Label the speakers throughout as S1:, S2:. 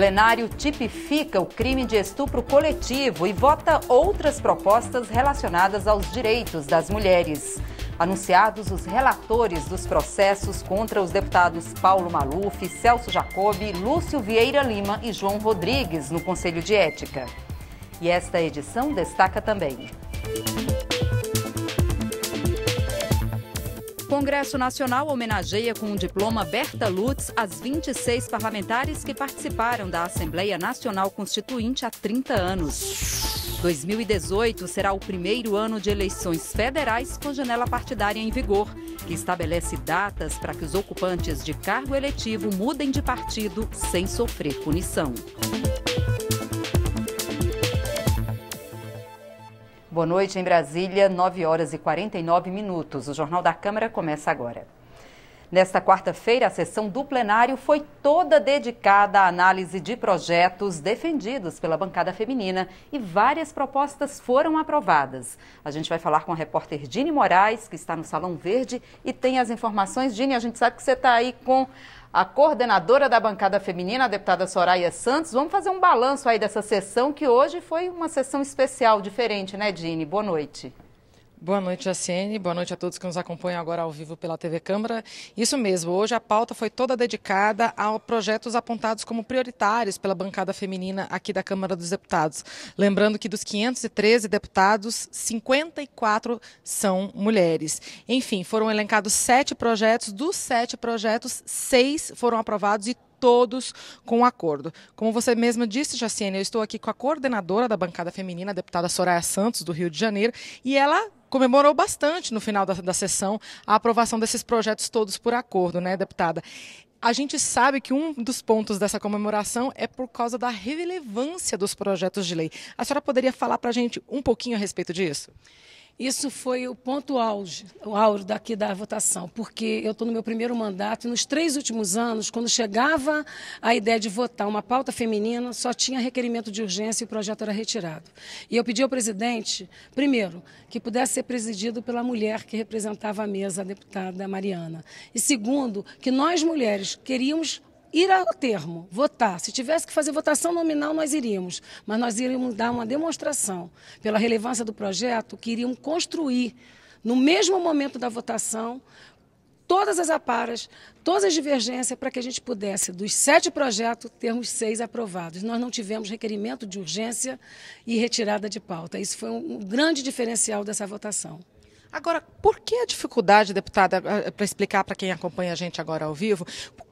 S1: Plenário tipifica o crime de estupro coletivo e vota outras propostas relacionadas aos direitos das mulheres. Anunciados os relatores dos processos contra os deputados Paulo Maluf, Celso Jacobi, Lúcio Vieira Lima e João Rodrigues no Conselho de Ética. E esta edição destaca também: Congresso Nacional homenageia com o diploma Berta Lutz as 26 parlamentares que participaram da Assembleia Nacional Constituinte há 30 anos. 2018 será o primeiro ano de eleições federais com janela partidária em vigor, que estabelece datas para que os ocupantes de cargo eletivo mudem de partido sem sofrer punição. Boa noite em Brasília, 9 horas e 49 minutos. O Jornal da Câmara começa agora. Nesta quarta-feira, a sessão do plenário foi toda dedicada à análise de projetos defendidos pela bancada feminina e várias propostas foram aprovadas. A gente vai falar com a repórter Dini Moraes, que está no Salão Verde e tem as informações. Dini, a gente sabe que você está aí com a coordenadora da bancada feminina, a deputada Soraya Santos. Vamos fazer um balanço aí dessa sessão, que hoje foi uma sessão especial, diferente, né, Dini? Boa noite.
S2: Boa noite, Jaciene. Boa noite a todos que nos acompanham agora ao vivo pela TV Câmara. Isso mesmo, hoje a pauta foi toda dedicada a projetos apontados como prioritários pela bancada feminina aqui da Câmara dos Deputados. Lembrando que dos 513 deputados, 54 são mulheres. Enfim, foram elencados 7 projetos. Dos 7 projetos, 6 foram aprovados e todos com acordo. Como você mesma disse, Jaciene, eu estou aqui com a coordenadora da bancada feminina, a deputada Soraya Santos, do Rio de Janeiro, e ela comemorou bastante no final da sessão a aprovação desses projetos todos por acordo, né, deputada? A gente sabe que um dos pontos dessa comemoração é por causa da relevância dos projetos de lei. A senhora poderia falar para a gente um pouquinho a respeito disso?
S3: Isso foi o ponto áureo daqui da votação, porque eu estou no meu primeiro mandato e nos 3 últimos anos, quando chegava a ideia de votar uma pauta feminina, só tinha requerimento de urgência e o projeto era retirado. E eu pedi ao presidente, primeiro, que pudesse ser presidido pela mulher que representava a mesa, a deputada Mariana. E segundo, que nós mulheres queríamos ir ao termo, votar. Se tivesse que fazer votação nominal, nós iríamos. Mas nós iríamos dar uma demonstração, pela relevância do projeto, que iríamos construir, no mesmo momento da votação, todas as aparas, todas as divergências, para que a gente pudesse, dos 7 projetos, termos 6 aprovados. Nós não tivemos requerimento de urgência e retirada de pauta. Isso foi um grande diferencial dessa votação.
S2: Agora, por que a dificuldade, deputada, para explicar para quem acompanha a gente agora ao vivo,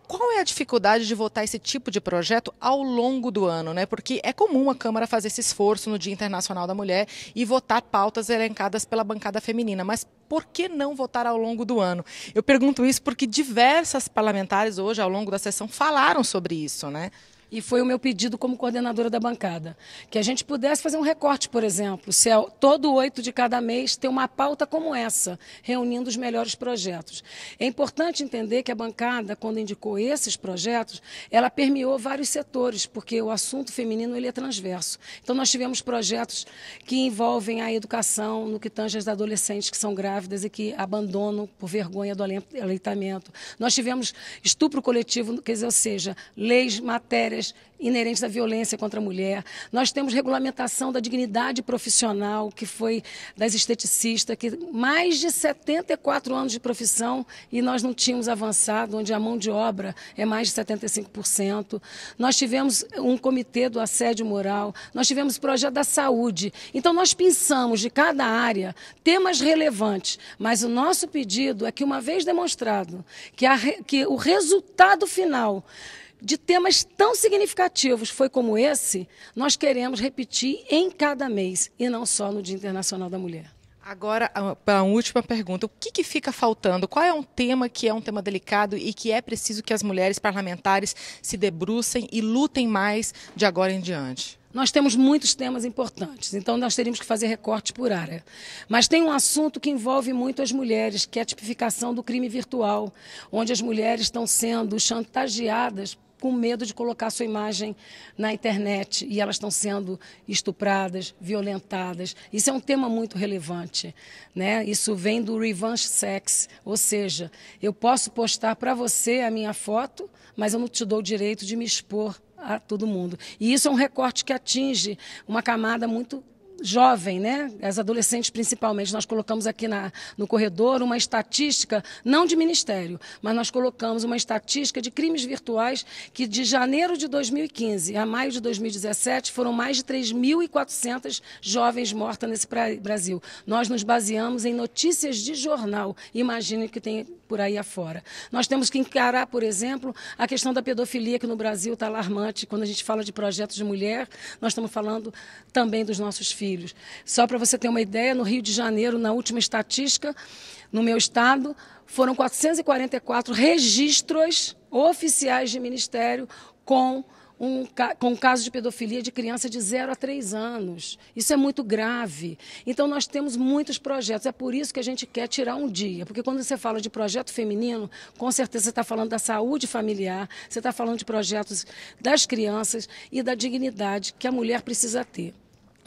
S2: qual é a dificuldade de votar esse tipo de projeto ao longo do ano, né? Porque é comum a Câmara fazer esse esforço no Dia Internacional da Mulher e votar pautas elencadas pela bancada feminina, mas por que não votar ao longo do ano? Eu pergunto isso porque diversas parlamentares hoje, ao longo da sessão, falaram sobre isso, né?
S3: E foi o meu pedido como coordenadora da bancada, que a gente pudesse fazer um recorte, por exemplo, se é todo 8 de cada mês ter uma pauta como essa, reunindo os melhores projetos. É importante entender que a bancada, quando indicou esses projetos, ela permeou vários setores, porque o assunto feminino ele é transverso. Então nós tivemos projetos que envolvem a educação, no que tange as adolescentes que são grávidas e que abandonam por vergonha do aleitamento. Nós tivemos estupro coletivo, quer dizer, ou seja, leis, matérias inerentes à violência contra a mulher. Nós temos regulamentação da dignidade profissional, que foi das esteticistas, que mais de 74 anos de profissão e nós não tínhamos avançado, onde a mão de obra é mais de 75%. Nós tivemos um comitê do assédio moral, nós tivemos o projeto da saúde. Então, nós pensamos de cada área temas relevantes, mas o nosso pedido é que, uma vez demonstrado que o resultado final de temas tão significativos foi como esse, nós queremos repetir em cada mês, e não só no Dia Internacional da Mulher.
S2: Agora, para a última pergunta, o que fica faltando? Qual é um tema que é um tema delicado e que é preciso que as mulheres parlamentares se debrucem e lutem mais de agora em diante?
S3: Nós temos muitos temas importantes, então nós teríamos que fazer recortes por área. Mas tem um assunto que envolve muito as mulheres, que é a tipificação do crime virtual, onde as mulheres estão sendo chantageadas com medo de colocar sua imagem na internet e elas estão sendo estupradas, violentadas. Isso é um tema muito relevante, né? Isso vem do revenge sex, ou seja, eu posso postar para você a minha foto, mas eu não te dou o direito de me expor a todo mundo. E isso é um recorte que atinge uma camada muito jovem, né? As adolescentes principalmente. Nós colocamos aqui no corredor uma estatística, não de ministério, mas nós colocamos uma estatística de crimes virtuais que de janeiro de 2015 a maio de 2017 foram mais de 3.400 jovens mortas nesse Brasil. Nós nos baseamos em notícias de jornal. Imagine o que tem por aí afora. Nós temos que encarar, por exemplo, a questão da pedofilia, que no Brasil está alarmante. Quando a gente fala de projetos de mulher, nós estamos falando também dos nossos filhos. Só para você ter uma ideia, no Rio de Janeiro, na última estatística, no meu estado, foram 444 registros oficiais de ministério com caso de pedofilia de criança de 0 a 3 anos. Isso é muito grave. Então, nós temos muitos projetos. É por isso que a gente quer tirar um dia. Porque quando você fala de projeto feminino, com certeza você está falando da saúde familiar, você está falando de projetos das crianças e da dignidade que a mulher precisa ter.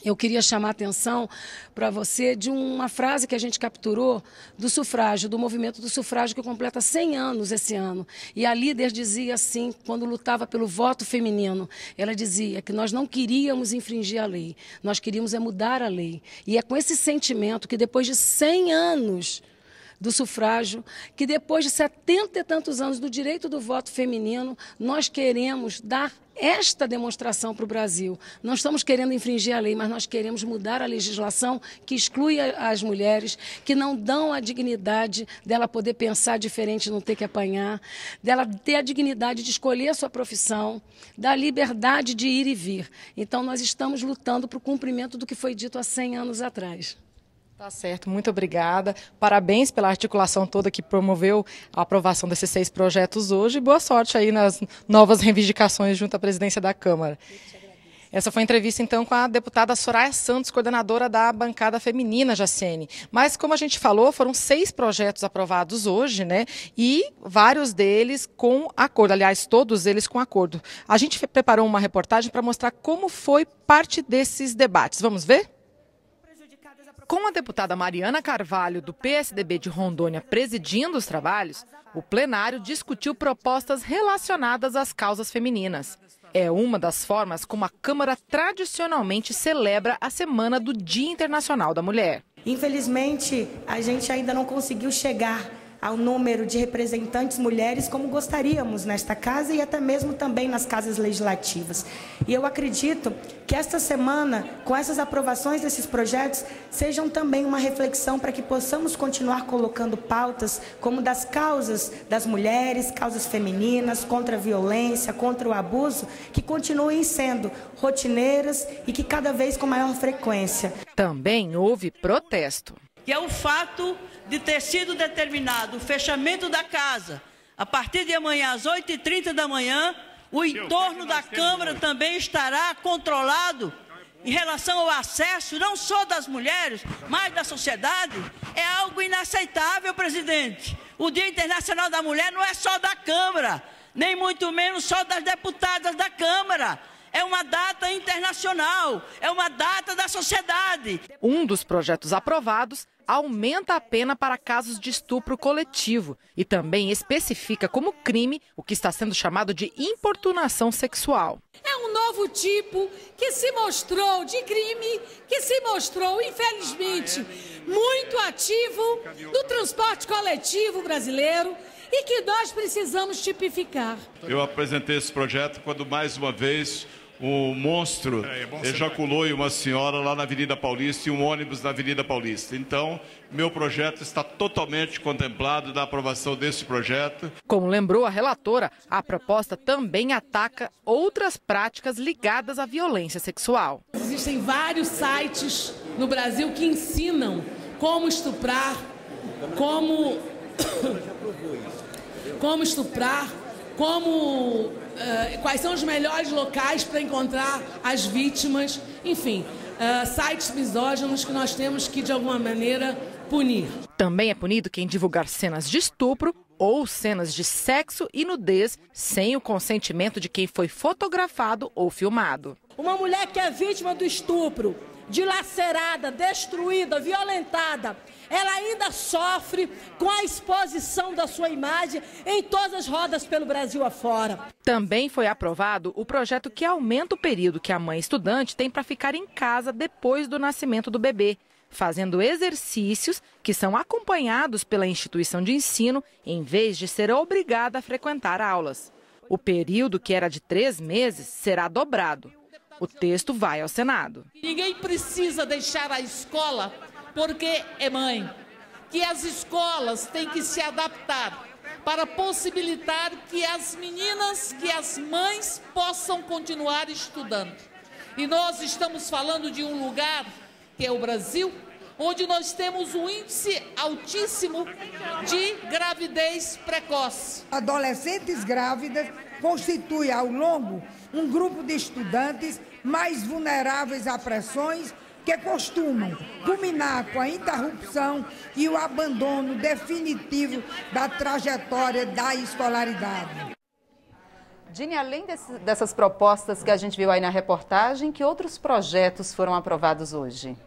S3: Eu queria chamar a atenção para você de uma frase que a gente capturou do sufrágio, do movimento do sufrágio, que completa 100 anos esse ano. E a líder dizia assim, quando lutava pelo voto feminino, ela dizia que nós não queríamos infringir a lei, nós queríamos mudar a lei. E é com esse sentimento que depois de 100 anos do sufrágio, que depois de 70 e tantos anos do direito do voto feminino, nós queremos dar esta demonstração para o Brasil. Não estamos querendo infringir a lei, mas nós queremos mudar a legislação que exclui as mulheres, que não dão a dignidade dela poder pensar diferente, não ter que apanhar, dela ter a dignidade de escolher a sua profissão, da liberdade de ir e vir. Então, nós estamos lutando para o cumprimento do que foi dito há 100 anos atrás.
S2: Tá certo, muito obrigada. Parabéns pela articulação toda que promoveu a aprovação desses 6 projetos hoje. Boa sorte aí nas novas reivindicações junto à presidência da Câmara. Essa foi a entrevista, então, com a deputada Soraya Santos, coordenadora da bancada feminina, Jaciene. Mas, como a gente falou, foram 6 projetos aprovados hoje, né? E vários deles com acordo, aliás, todos eles com acordo. A gente preparou uma reportagem para mostrar como foi parte desses debates. Vamos ver? Com a deputada Mariana Carvalho, do PSDB de Rondônia, presidindo os trabalhos, o plenário discutiu propostas relacionadas às causas femininas. É uma das formas como a Câmara tradicionalmente celebra a Semana do Dia Internacional da Mulher.
S4: Infelizmente, a gente ainda não conseguiu chegar ao número de representantes mulheres como gostaríamos nesta casa e até mesmo também nas casas legislativas. E eu acredito que esta semana, com essas aprovações desses projetos, sejam também uma reflexão para que possamos continuar colocando pautas como das causas das mulheres, causas femininas, contra a violência, contra o abuso, que continuem sendo rotineiras e que cada vez com maior frequência.
S2: Também houve protesto.
S5: Que é o fato de ter sido determinado o fechamento da casa a partir de amanhã às 8h30 da manhã, o entorno da Câmara também estará controlado em relação ao acesso não só das mulheres, mas da sociedade. É algo inaceitável, presidente. O Dia Internacional da Mulher não é só da Câmara, nem muito menos só das deputadas da Câmara. É uma data internacional, é uma data da sociedade.
S2: Um dos projetos aprovados aumenta a pena para casos de estupro coletivo e também especifica como crime o que está sendo chamado de importunação sexual.
S6: É um novo tipo que se mostrou de crime, que se mostrou, infelizmente, muito ativo no transporte coletivo brasileiro e que nós precisamos tipificar.
S7: Eu apresentei esse projeto quando, mais uma vez, um monstro ejaculou em uma senhora lá na Avenida Paulista e um ônibus na Avenida Paulista. Então, meu projeto está totalmente contemplado da aprovação desse projeto.
S2: Como lembrou a relatora, a proposta também ataca outras práticas ligadas à violência sexual.
S6: Existem vários sites no Brasil que ensinam como estuprar, quais são os melhores locais para encontrar as vítimas, enfim, sites misóginos que nós temos que, de alguma maneira, punir.
S2: Também é punido quem divulgar cenas de estupro ou cenas de sexo e nudez sem o consentimento de quem foi fotografado ou filmado.
S6: Uma mulher que é vítima do estupro dilacerada, destruída, violentada, ela ainda sofre com a exposição da sua imagem em todas as rodas pelo Brasil afora.
S2: Também foi aprovado o projeto que aumenta o período que a mãe estudante tem para ficar em casa depois do nascimento do bebê, fazendo exercícios que são acompanhados pela instituição de ensino, em vez de ser obrigada a frequentar aulas. O período, que era de 3 meses, será dobrado. O texto vai ao Senado.
S8: Ninguém precisa deixar a escola porque é mãe. Que as escolas têm que se adaptar para possibilitar que as meninas, que as mães possam continuar estudando. E nós estamos falando de um lugar, que é o Brasil, onde nós temos um índice altíssimo de gravidez precoce.
S9: Adolescentes grávidas constituem ao longo um grupo de estudantes mais vulneráveis a pressões que costumam culminar com a interrupção e o abandono definitivo da trajetória da escolaridade.
S1: Dini, além dessas propostas que a gente viu aí na reportagem, que outros projetos foram aprovados hoje?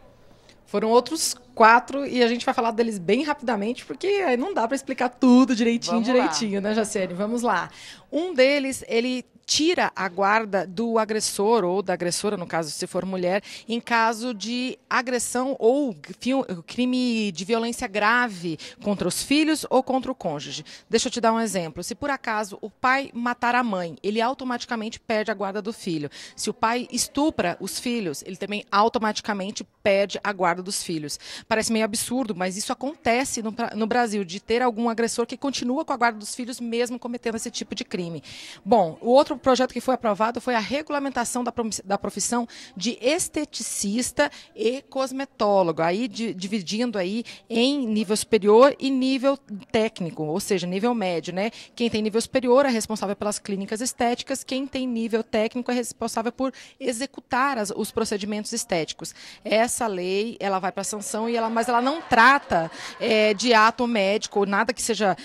S2: Foram outros 4 e a gente vai falar deles bem rapidamente, porque não dá para explicar tudo direitinho, né, Jaciane? Vamos lá. Um deles, ele tira a guarda do agressor ou da agressora, no caso, se for mulher, em caso de agressão ou crime de violência grave contra os filhos ou contra o cônjuge. Deixa eu te dar um exemplo. Se por acaso o pai matar a mãe, ele automaticamente perde a guarda do filho. Se o pai estupra os filhos, ele também automaticamente perde a guarda dos filhos. Parece meio absurdo, mas isso acontece no Brasil, de ter algum agressor que continua com a guarda dos filhos mesmo cometendo esse tipo de crime. Bom, o outro projeto que foi aprovado foi a regulamentação da profissão de esteticista e cosmetólogo, aí dividindo aí em nível superior e nível técnico, ou seja, nível médio, né? Quem tem nível superior é responsável pelas clínicas estéticas, quem tem nível técnico é responsável por executar os procedimentos estéticos. Essa lei, ela vai para sanção, mas ela não trata de ato médico, nada que seja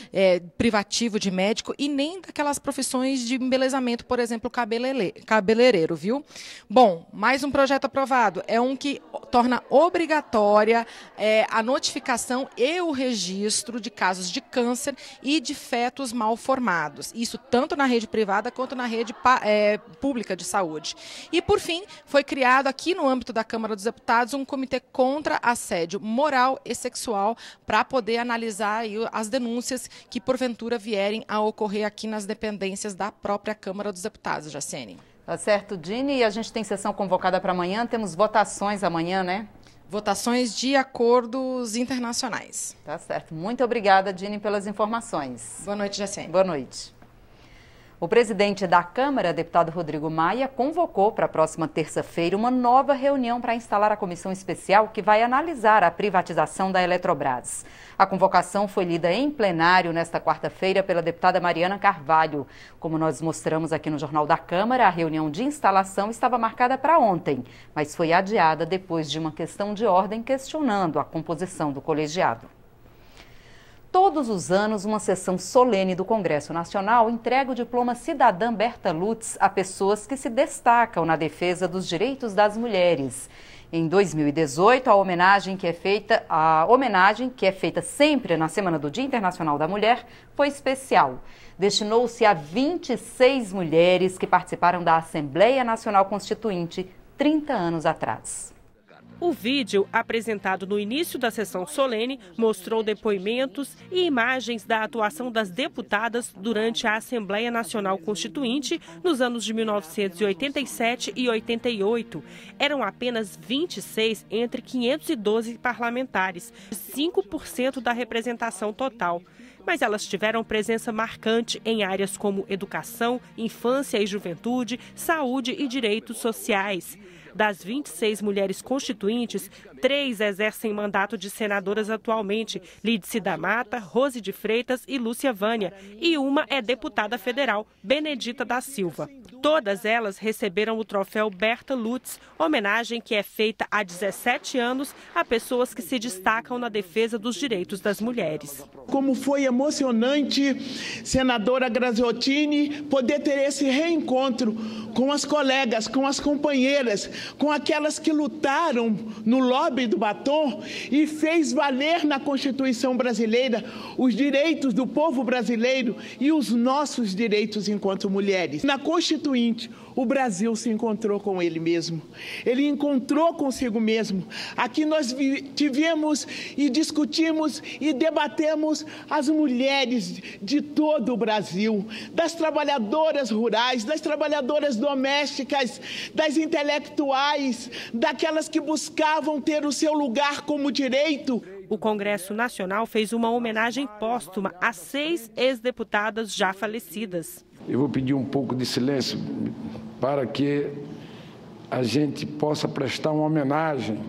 S2: privativo de médico, e nem daquelas profissões de embelezamento, por exemplo, cabeleireiro, viu? Bom, mais um projeto aprovado é um que torna obrigatória a notificação e o registro de casos de câncer e de fetos mal formados. Isso tanto na rede privada quanto na rede pública de saúde. E, por fim, foi criado aqui no âmbito da Câmara dos Deputados um comitê contra assédio moral e sexual para poder analisar aí as denúncias que, porventura, vierem a ocorrer aqui nas dependências da própria Câmara dos Deputados, Jaciane.
S1: Tá certo, Dini. E a gente tem sessão convocada para amanhã, temos votações amanhã, né?
S2: Votações de acordos internacionais.
S1: Tá certo. Muito obrigada, Dini, pelas informações.
S2: Boa noite, Jaciane.
S1: Boa noite. O presidente da Câmara, deputado Rodrigo Maia, convocou para a próxima terça-feira uma nova reunião para instalar a comissão especial que vai analisar a privatização da Eletrobras. A convocação foi lida em plenário nesta quarta-feira pela deputada Mariana Carvalho. Como nós mostramos aqui no Jornal da Câmara, a reunião de instalação estava marcada para ontem, mas foi adiada depois de uma questão de ordem questionando a composição do colegiado. Todos os anos, uma sessão solene do Congresso Nacional entrega o diploma Cidadã Berta Lutz a pessoas que se destacam na defesa dos direitos das mulheres. Em 2018, a homenagem que é feita sempre na Semana do Dia Internacional da Mulher foi especial. Destinou-se a 26 mulheres que participaram da Assembleia Nacional Constituinte 30 anos atrás.
S10: O vídeo, apresentado no início da sessão solene, mostrou depoimentos e imagens da atuação das deputadas durante a Assembleia Nacional Constituinte nos anos de 1987 e 88. Eram apenas 26 entre 512 parlamentares, 5% da representação total. Mas elas tiveram presença marcante em áreas como educação, infância e juventude, saúde e direitos sociais. Das 26 mulheres constituintes, 3 exercem mandato de senadoras atualmente, Lídice da Mata, Rose de Freitas e Lúcia Vânia, e uma é deputada federal, Benedita da Silva. Todas elas receberam o troféu Berta Lutz, homenagem que é feita há 17 anos a pessoas que se destacam na defesa dos direitos das mulheres.
S11: Como foi emocionante, senadora Graziottini, poder ter esse reencontro com as colegas, com as companheiras, com aquelas que lutaram no lobby do batom e fez valer na Constituição brasileira os direitos do povo brasileiro e os nossos direitos enquanto mulheres. Na Constituinte, o Brasil se encontrou com ele mesmo. Ele encontrou consigo mesmo. Aqui nós tivemos e discutimos e debatemos as mulheres de todo o Brasil, das trabalhadoras rurais, das trabalhadoras domésticas, das intelectuais, daquelas que buscavam ter o seu lugar como direito.
S10: O Congresso Nacional fez uma homenagem póstuma a 6 ex-deputadas já falecidas.
S12: Eu vou pedir um pouco de silêncio para que a gente possa prestar uma homenagem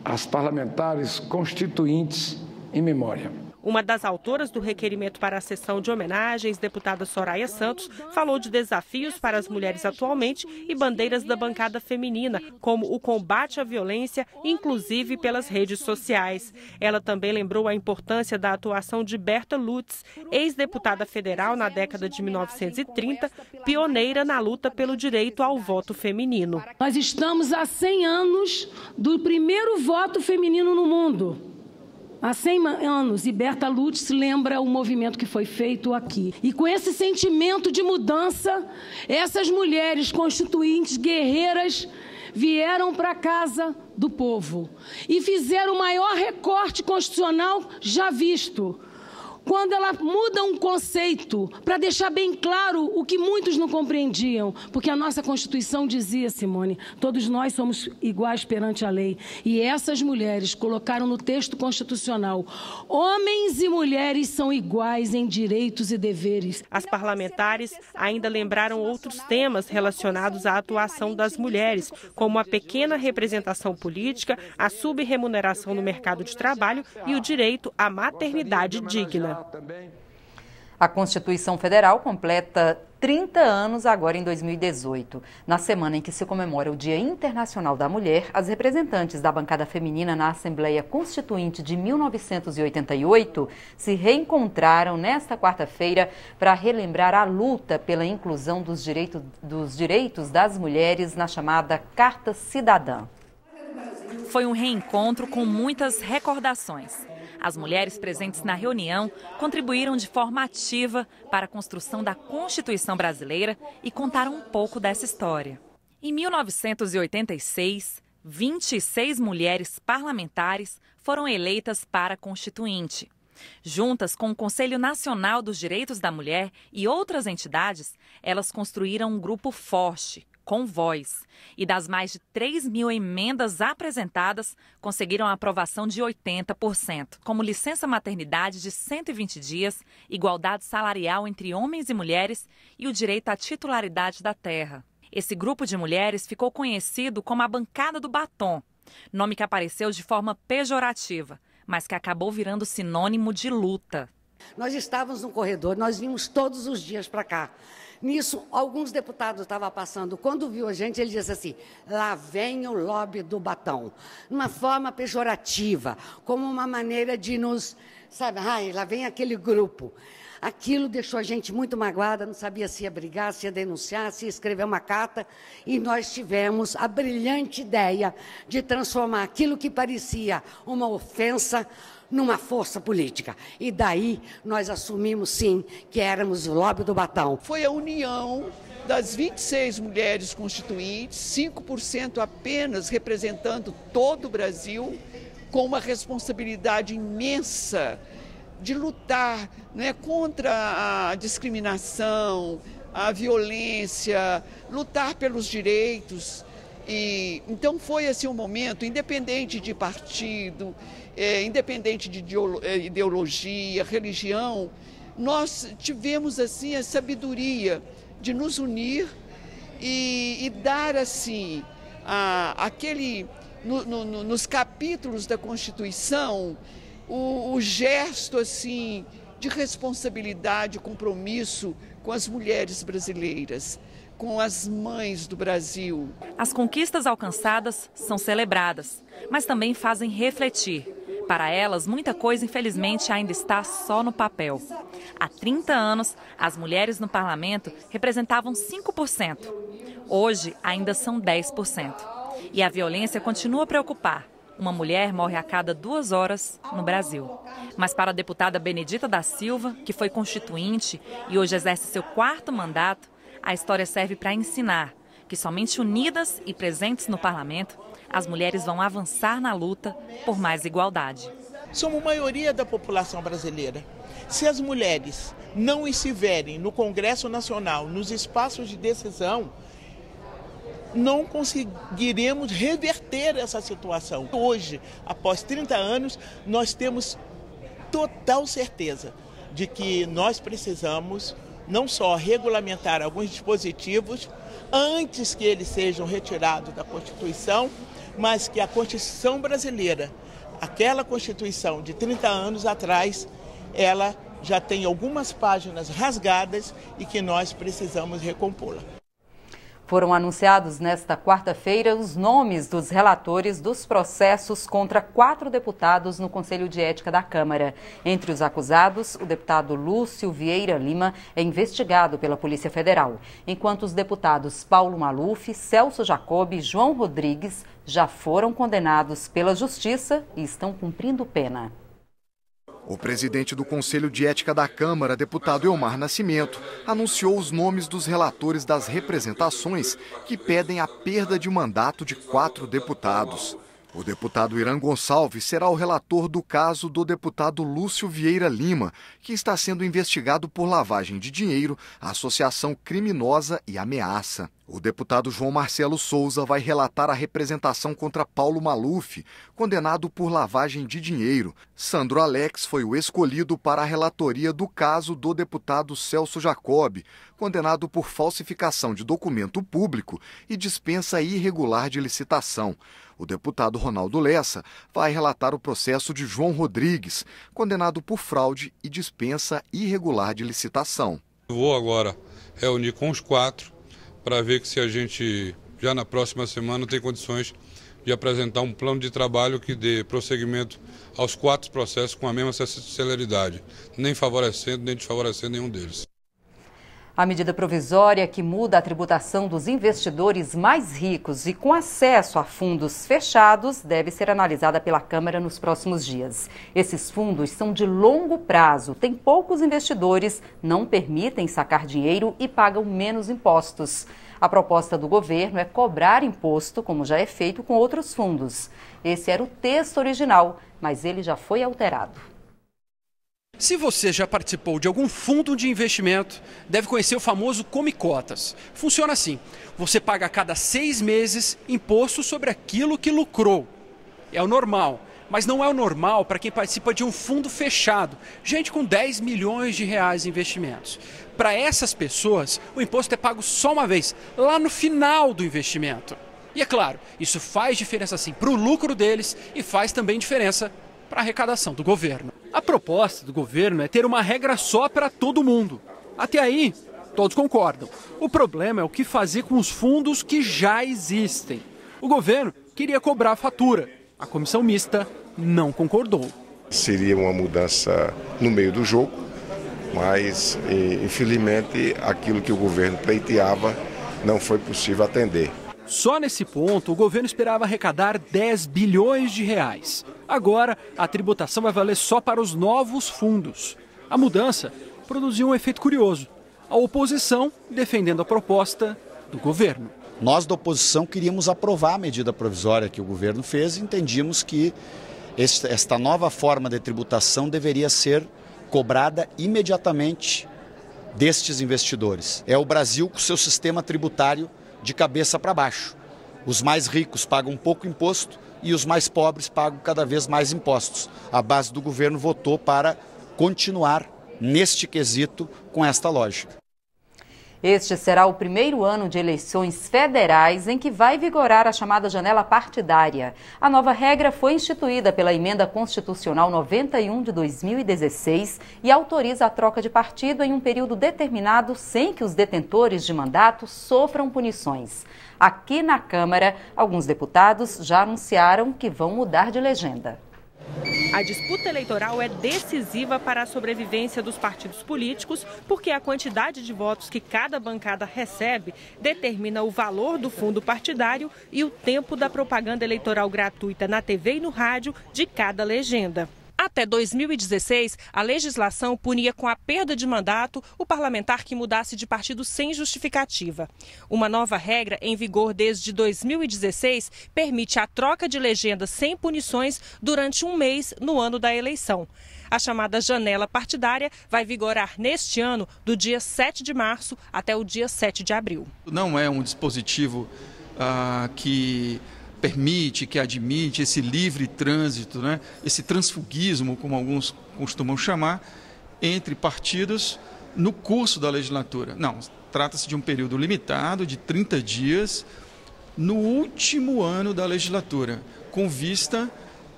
S12: às parlamentares constituintes em memória.
S10: Uma das autoras do requerimento para a sessão de homenagens, deputada Soraya Santos, falou de desafios para as mulheres atualmente e bandeiras da bancada feminina, como o combate à violência, inclusive pelas redes sociais. Ela também lembrou a importância da atuação de Berta Lutz, ex-deputada federal na década de 1930, pioneira na luta pelo direito ao voto feminino.
S3: Nós estamos há 100 anos do primeiro voto feminino no mundo. Há 100 anos, e Berta Lutz lembra o movimento que foi feito aqui. E com esse sentimento de mudança, essas mulheres constituintes, guerreiras, vieram para a casa do povo e fizeram o maior recorte constitucional já visto. Quando ela muda um conceito para deixar bem claro o que muitos não compreendiam, porque a nossa Constituição dizia, Simone, todos nós somos iguais perante a lei. E essas mulheres colocaram no texto constitucional, homens e mulheres são iguais em direitos e deveres.
S10: As parlamentares ainda lembraram outros temas relacionados à atuação das mulheres, como a pequena representação política, a subremuneração no mercado de trabalho e o direito à maternidade digna.
S1: A Constituição Federal completa 30 anos agora em 2018. Na semana em que se comemora o Dia Internacional da Mulher, as representantes da bancada feminina na Assembleia Constituinte de 1988 se reencontraram nesta quarta-feira para relembrar a luta pela inclusão dos direitos das mulheres na chamada Carta Cidadã.
S13: Foi um reencontro com muitas recordações. As mulheres presentes na reunião contribuíram de forma ativa para a construção da Constituição brasileira e contaram um pouco dessa história. Em 1986, 26 mulheres parlamentares foram eleitas para a Constituinte. Juntas com o Conselho Nacional dos Direitos da Mulher e outras entidades, elas construíram um grupo forte, com voz. E das mais de 3.000 emendas apresentadas, conseguiram a aprovação de 80%, como licença maternidade de 120 dias, igualdade salarial entre homens e mulheres e o direito à titularidade da terra. Esse grupo de mulheres ficou conhecido como a Bancada do Batom, nome que apareceu de forma pejorativa, mas que acabou virando sinônimo de luta.
S14: Nós estávamos no corredor, nós vimos todos os dias para cá. Nisso, alguns deputados estavam passando. Quando viu a gente, ele disse assim, lá vem o lobby do batom. Uma forma pejorativa, como uma maneira de nos... Sabe, ai, lá vem aquele grupo. Aquilo deixou a gente muito magoada, não sabia se ia brigar, se ia denunciar, se ia escrever uma carta. E nós tivemos a brilhante ideia de transformar aquilo que parecia uma ofensa numa força política. E daí nós assumimos, sim, que éramos o lobby do batom.
S15: Foi a união das 26 mulheres constituintes, 5% apenas representando todo o Brasil, com uma responsabilidade imensa de lutar, né, contra a discriminação, a violência, lutar pelos direitos. E então foi assim um momento, independente de partido, independente de ideologia, religião, nós tivemos assim a sabedoria de nos unir e dar assim nos capítulos da Constituição o gesto assim de responsabilidade, compromisso com as mulheres brasileiras, com as mães do Brasil.
S13: As conquistas alcançadas são celebradas, mas também fazem refletir. Para elas, muita coisa, infelizmente, ainda está só no papel. Há 30 anos, as mulheres no parlamento representavam 5%. Hoje, ainda são 10%. E a violência continua a preocupar. Uma mulher morre a cada 2 horas no Brasil. Mas para a deputada Benedita da Silva, que foi constituinte e hoje exerce seu 4º mandato, a história serve para ensinar que somente unidas e presentes no parlamento, as mulheres vão avançar na luta por mais igualdade.
S11: Somos maioria da população brasileira. Se as mulheres não estiverem no Congresso Nacional, nos espaços de decisão, não conseguiremos reverter essa situação. Hoje, após 30 anos, nós temos total certeza de que nós precisamos não só regulamentar alguns dispositivos antes que eles sejam retirados da Constituição, mas que a Constituição brasileira, aquela Constituição de 30 anos atrás, ela já tem algumas páginas rasgadas e que nós precisamos recompô-la.
S1: Foram anunciados nesta quarta-feira os nomes dos relatores dos processos contra 4 deputados no Conselho de Ética da Câmara. Entre os acusados, o deputado Lúcio Vieira Lima é investigado pela Polícia Federal, enquanto os deputados Paulo Maluf, Celso Jacob e João Rodrigues já foram condenados pela Justiça e estão cumprindo pena.
S16: O presidente do Conselho de Ética da Câmara, deputado Elmar Nascimento, anunciou os nomes dos relatores das representações que pedem a perda de mandato de 4 deputados. O deputado Irã Gonçalves será o relator do caso do deputado Lúcio Vieira Lima, que está sendo investigado por lavagem de dinheiro, associação criminosa e ameaça. O deputado João Marcelo Souza vai relatar a representação contra Paulo Maluf, condenado por lavagem de dinheiro. Sandro Alex foi o escolhido para a relatoria do caso do deputado Celso Jacob, condenado por falsificação de documento público e dispensa irregular de licitação. O deputado Ronaldo Lessa vai relatar o processo de João Rodrigues, condenado por fraude e dispensa irregular de licitação.
S17: Vou agora reunir com os 4 para ver que se a gente, já na próxima semana, tem condições de apresentar um plano de trabalho que dê prosseguimento aos 4 processos com a mesma celeridade, nem favorecendo nem desfavorecendo nenhum deles.
S1: A medida provisória que muda a tributação dos investidores mais ricos e com acesso a fundos fechados deve ser analisada pela Câmara nos próximos dias. Esses fundos são de longo prazo, têm poucos investidores, não permitem sacar dinheiro e pagam menos impostos. A proposta do governo é cobrar imposto, como já é feito com outros fundos. Esse era o texto original, mas ele já foi alterado.
S18: Se você já participou de algum fundo de investimento, deve conhecer o famoso Come Cotas. Funciona assim: você paga a cada 6 meses imposto sobre aquilo que lucrou. É o normal, mas não é o normal para quem participa de um fundo fechado, gente com 10 milhões de reais em investimentos. Para essas pessoas, o imposto é pago só uma vez, lá no final do investimento. E é claro, isso faz diferença sim para o lucro deles e faz também diferença para a arrecadação do governo. A proposta do governo é ter uma regra só para todo mundo. Até aí, todos concordam. O problema é o que fazer com os fundos que já existem. O governo queria cobrar a fatura. A comissão mista não concordou.
S19: Seria uma mudança no meio do jogo, mas infelizmente aquilo que o governo pleiteava não foi possível atender.
S18: Só nesse ponto, o governo esperava arrecadar 10 bilhões de reais. Agora, a tributação vai valer só para os novos fundos. A mudança produziu um efeito curioso. A oposição defendendo a proposta do governo.
S20: Nós da oposição queríamos aprovar a medida provisória que o governo fez e entendíamos que esta nova forma de tributação deveria ser cobrada imediatamente destes investidores. É o Brasil com seu sistema tributário de cabeça para baixo. Os mais ricos pagam pouco imposto e os mais pobres pagam cada vez mais impostos. A base do governo votou para continuar neste quesito com esta lógica.
S1: Este será o primeiro ano de eleições federais em que vai vigorar a chamada janela partidária. A nova regra foi instituída pela Emenda Constitucional 91 de 2016 e autoriza a troca de partido em um período determinado sem que os detentores de mandato sofram punições. Aqui na Câmara, alguns deputados já anunciaram que vão mudar de legenda.
S10: A disputa eleitoral é decisiva para a sobrevivência dos partidos políticos, porque a quantidade de votos que cada bancada recebe determina o valor do fundo partidário e o tempo da propaganda eleitoral gratuita na TV e no rádio de cada legenda. Até 2016, a legislação punia com a perda de mandato o parlamentar que mudasse de partido sem justificativa. Uma nova regra, em vigor desde 2016, permite a troca de legenda sem punições durante um mês no ano da eleição. A chamada janela partidária vai vigorar neste ano, do dia 7 de março até o dia 7 de abril.
S18: Não é um dispositivo que permite, que admite esse livre trânsito, né? Esse transfugismo, como alguns costumam chamar, entre partidos no curso da legislatura. Não, trata-se de um período limitado, de 30 dias, no último ano da legislatura, com vista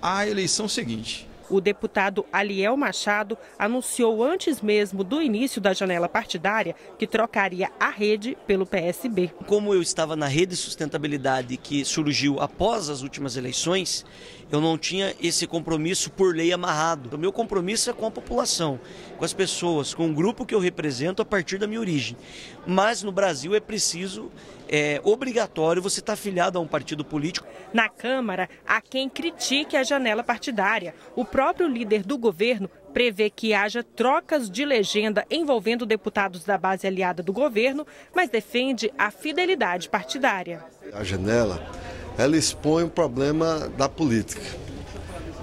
S18: à eleição seguinte.
S10: O deputado Aliel Machado anunciou antes mesmo do início da janela partidária que trocaria a rede pelo PSB.
S21: Como eu estava na Rede Sustentabilidade que surgiu após as últimas eleições, eu não tinha esse compromisso por lei amarrado. O meu compromisso é com a população, com as pessoas, com o grupo que eu represento a partir da minha origem. Mas no Brasil é preciso, obrigatório você estar afiliado a um partido político.
S10: Na Câmara, há quem critique a janela partidária. O próprio líder do governo prevê que haja trocas de legenda envolvendo deputados da base aliada do governo, mas defende a fidelidade partidária.
S22: A janela, ela expõe o problema da política.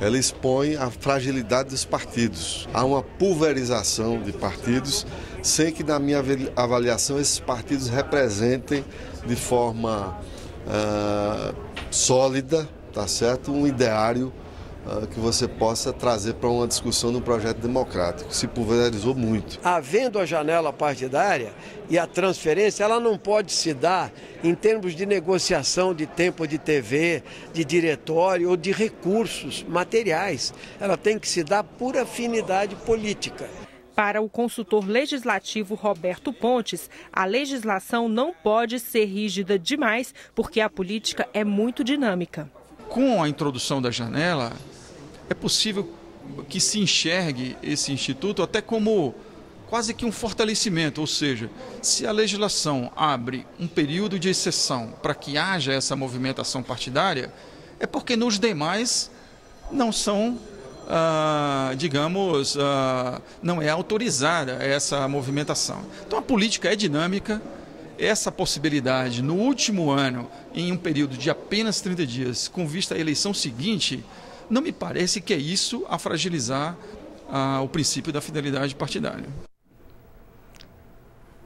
S22: Ela expõe a fragilidade dos partidos. Há uma pulverização de partidos, sem que, na minha avaliação, esses partidos representem de forma sólida, tá certo? Um ideário que você possa trazer para uma discussão no projeto democrático. Se pulverizou muito.
S23: Havendo a janela partidária e a transferência, ela não pode se dar em termos de negociação de tempo de TV, de diretório ou de recursos materiais. Ela tem que se dar por afinidade política.
S10: Para o consultor legislativo Roberto Pontes, a legislação não pode ser rígida demais, porque a política é muito dinâmica.
S18: Com a introdução da janela, é possível que se enxergue esse instituto até como quase que um fortalecimento, ou seja, se a legislação abre um período de exceção para que haja essa movimentação partidária, é porque nos demais não são, não é autorizada essa movimentação. Então a política é dinâmica. Essa possibilidade, no último ano, em um período de apenas 30 dias, com vista à eleição seguinte, não me parece que é isso a fragilizar o princípio da fidelidade partidária.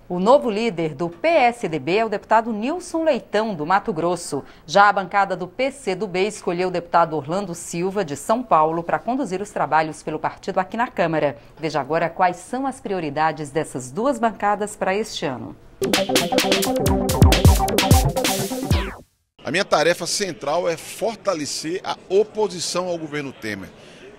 S1: O novo líder do PSDB é o deputado Nilson Leitão, do Mato Grosso. Já a bancada do PCdoB escolheu o deputado Orlando Silva, de São Paulo, para conduzir os trabalhos pelo partido aqui na Câmara. Veja agora quais são as prioridades dessas duas bancadas para este ano.
S24: A minha tarefa central é fortalecer a oposição ao governo Temer.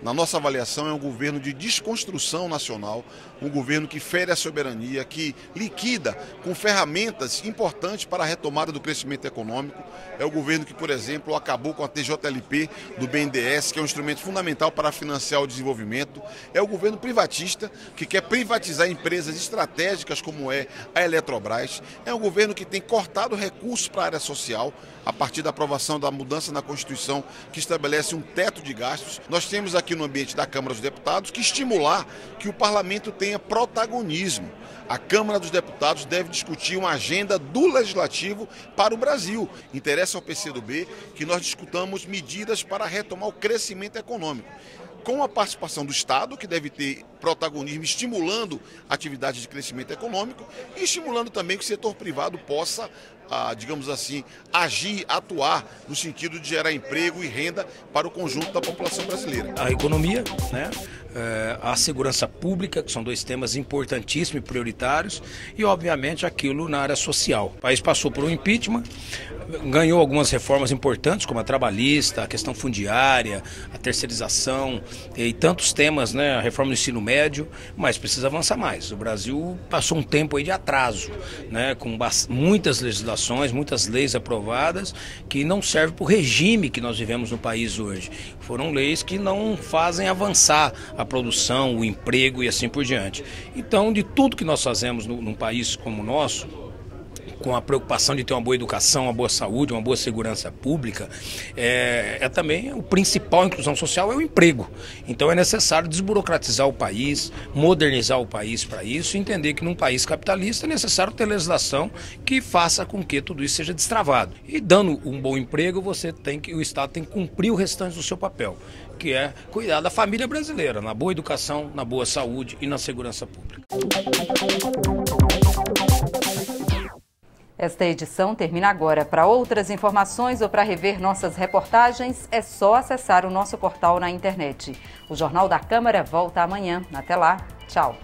S24: Na nossa avaliação, é um governo de desconstrução nacional, um governo que fere a soberania, que liquida com ferramentas importantes para a retomada do crescimento econômico. É o governo que, por exemplo, acabou com a TJLP do BNDES, que é um instrumento fundamental para financiar o desenvolvimento. É o governo privatista, que quer privatizar empresas estratégicas como é a Eletrobras. É um governo que tem cortado recursos para a área social, a partir da aprovação da mudança na Constituição, que estabelece um teto de gastos. Nós temos aqui no ambiente da Câmara dos Deputados que estimular que o Parlamento tenha protagonismo. A Câmara dos Deputados deve discutir uma agenda do Legislativo para o Brasil. Interessa ao PCdoB que nós discutamos medidas para retomar o crescimento econômico, com a participação do Estado, que deve ter protagonismo, estimulando atividades de crescimento econômico e estimulando também que o setor privado possa, digamos assim, agir, atuar no sentido de gerar emprego e renda para o conjunto da população brasileira.
S25: A economia, né? A segurança pública, que são dois temas importantíssimos e prioritários, e obviamente aquilo na área social. O país passou por um impeachment, ganhou algumas reformas importantes, como a trabalhista, a questão fundiária, a terceirização e tantos temas, né? A reforma do ensino médio, mas precisa avançar mais. O Brasil passou um tempo aí de atraso, né? Com muitas legislações, muitas leis aprovadas que não servem para o regime que nós vivemos no país hoje. Foram leis que não fazem avançar a produção, o emprego e assim por diante. Então, de tudo que nós fazemos num país como o nosso, com a preocupação de ter uma boa educação, uma boa saúde, uma boa segurança pública, também o principal inclusão social é o emprego. Então é necessário desburocratizar o país, modernizar o país para isso, e entender que num país capitalista é necessário ter legislação que faça com que tudo isso seja destravado. E dando um bom emprego, o Estado tem que cumprir o restante do seu papel, que é cuidar da família brasileira, na boa educação, na boa saúde e na segurança pública.
S1: Esta edição termina agora. Para outras informações ou para rever nossas reportagens, é só acessar o nosso portal na internet. O Jornal da Câmara volta amanhã. Até lá. Tchau.